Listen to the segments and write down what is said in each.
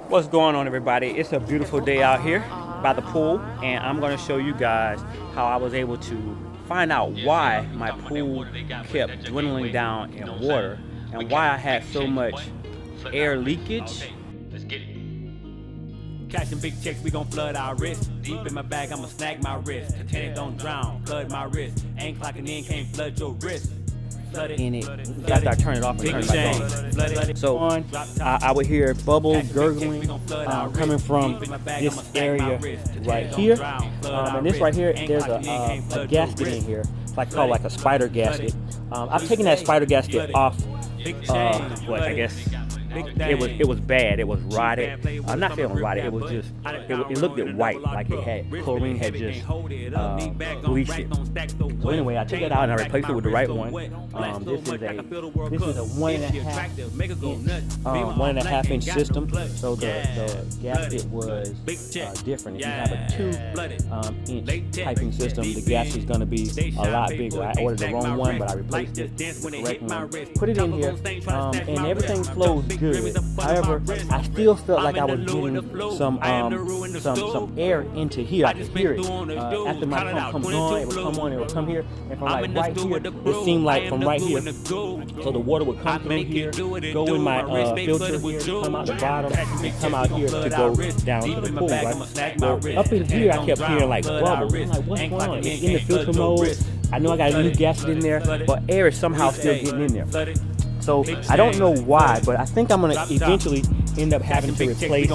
What's going on, everybody? It's a beautiful day out here by the pool, and I'm going to show you guys how I was able to find out why my pool kept dwindling down in water and why I had so much air leakage. Cashing big checks, we gon' flood our wrist. Deep in my bag, I'ma snag my wrist. Titanic don't drown, flood my wrist. Ain't clocking in, can't flood your wrist. In it, you gotta turn it off and turn it back on. So I would hear bubbles gurgling coming from this area right here, and this right here, there's a gasket in here. It's like called like a spider gasket. I've taken that spider gasket off. I guess it was bad. It was rotted. I'm not saying rotted. It was just it looked at white, like it had chlorine had just bleached it. So anyway, I took it out and I replaced it with the right one. This is a 1.5 inch system. So the gasket was different. If you have a 2 inch piping system, the gasket is going to be a lot bigger. I ordered the wrong one, but I replaced it with the correct one. Put it in here, and everything flows good. However, I still felt like I was getting some air into here. I could hear it. After my pump comes on, it would come on, it would come here, and from like right here, it seemed like from right here, so the water would come through here, go in my filter here, come out the bottom, and come out here to go down to the pool, right? Well, up in here, I kept hearing like bubbles. I'm like, what's going on? It's in the filter mode. I know I got a new gasket in there, but air is somehow still getting in there. So I don't know why, but I think I'm gonna eventually end up having to replace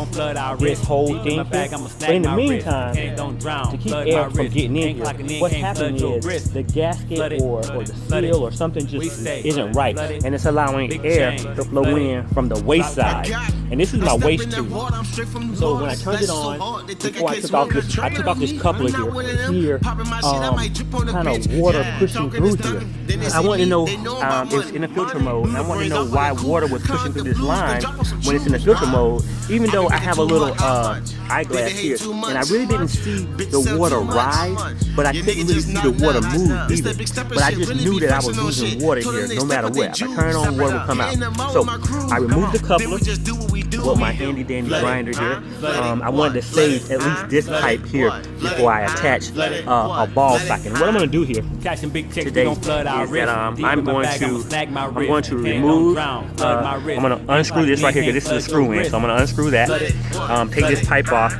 this whole thing here. But in the meantime, to keep air from getting in here, what's happening is the gasket or the seal or something just isn't right, and it's allowing air to flow in from the waist side. And this is my waist tube. So when I turned it on, before I took off this coupler here, kind of water pushing through here. I want to know, it's in the filter mode. I want to know why water was pushing through this line when it's in the filter mode, even though I have a little eyeglass here, and I really didn't see the water rise, but I couldn't really see the water move either. But I just knew that I was losing water here no matter what. If I turn it on, water will come out. So I removed the coupler with my handy dandy grinder here. I wanted to save at least this pipe here before I attach a ball socket. What I'm going to do here today is that I'm going to remove, I'm going to unscrew this right here, because this is a screw in, so I'm going to unscrew that, take this pipe off,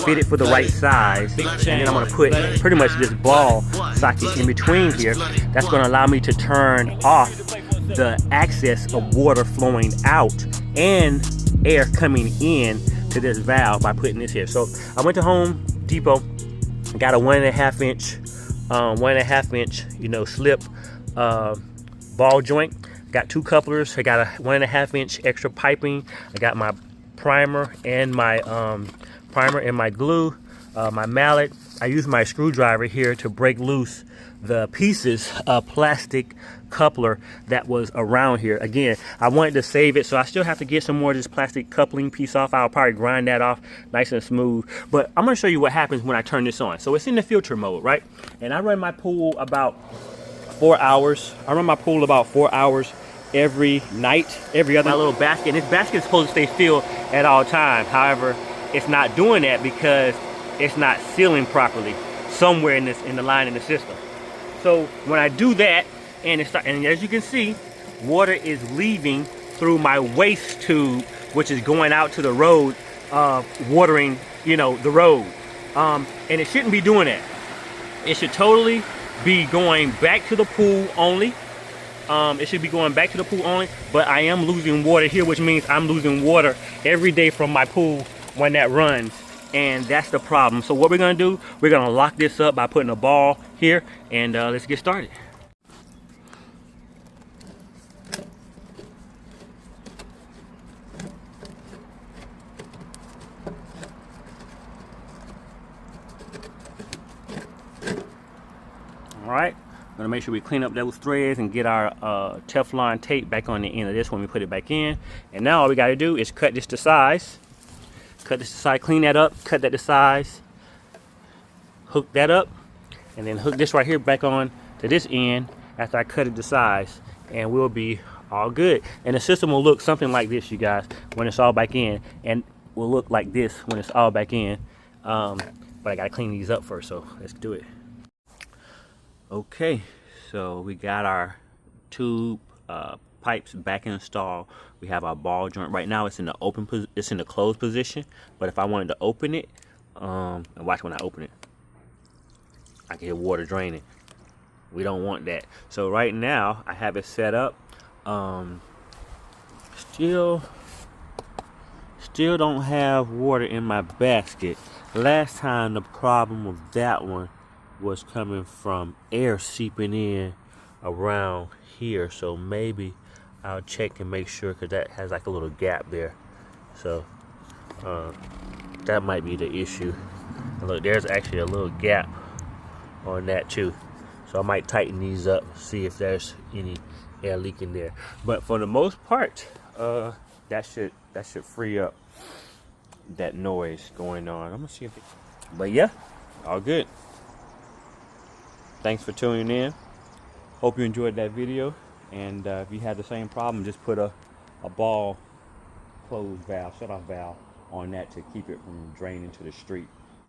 fit it for the right size, and then I'm going to put pretty much this ball socket in between here. That's going to allow me to turn off the access of water flowing out and air coming in to this valve by putting this here. So I went to Home Depot, got a 1.5 inch, slip ball joint. Got 2 couplers. I got a 1.5 inch extra piping. I got my primer and my glue, my mallet. I use my screwdriver here to break loose the pieces of plastic coupler that was around here. Again, I wanted to save it, so I still have to get some more of this plastic coupling piece off. I'll probably grind that off nice and smooth, but I'm going to show you what happens when I turn this on. So it's in the filter mode, right? And I run my pool about 4 hours. I run my pool about 4 hours every night, every other. My little basket, and this basket is supposed to stay filled at all times. However, it's not doing that because it's not sealing properly somewhere in the line in the system. So when I do that, and as you can see, water is leaving through my waste tube, which is going out to the road, watering, the road. And it shouldn't be doing that. It should totally be going back to the pool only. It should be going back to the pool only, but I am losing water here, which means I'm losing water every day from my pool when that runs, and that's the problem. So what we're gonna do, we're gonna lock this up by putting a ball here, and let's get started. All right. We're gonna make sure we clean up those threads and get our Teflon tape back on the end of this when we put it back in. And now all we gotta do is cut this to size. Cut this to size, clean that up, cut that to size, hook that up, and then hook this right here back on to this end after I cut it to size, and we'll be all good. And the system will look something like this, you guys, when it's all back in. And will look like this when it's all back in. But I gotta clean these up first, so let's do it. Okay, so we got our tube pipes back installed. We have our ball joint. Right now it's in the closed position, but if I wanted to open it, and watch when I open it, I can hear water draining. We don't want that. So right now I have it set up. Still don't have water in my basket. Last time the problem with that one was coming from air seeping in around here, so maybe I'll check and make sure, because that has like a little gap there, so that might be the issue. And look, there's actually a little gap on that too, so I might tighten these up, see if there's any air leaking there. But for the most part, that should free up that noise going on. I'm gonna see if but yeah, all good. Thanks for tuning in. Hope you enjoyed that video, and if you had the same problem, just put a ball closed valve, shut off valve on that to keep it from draining to the street.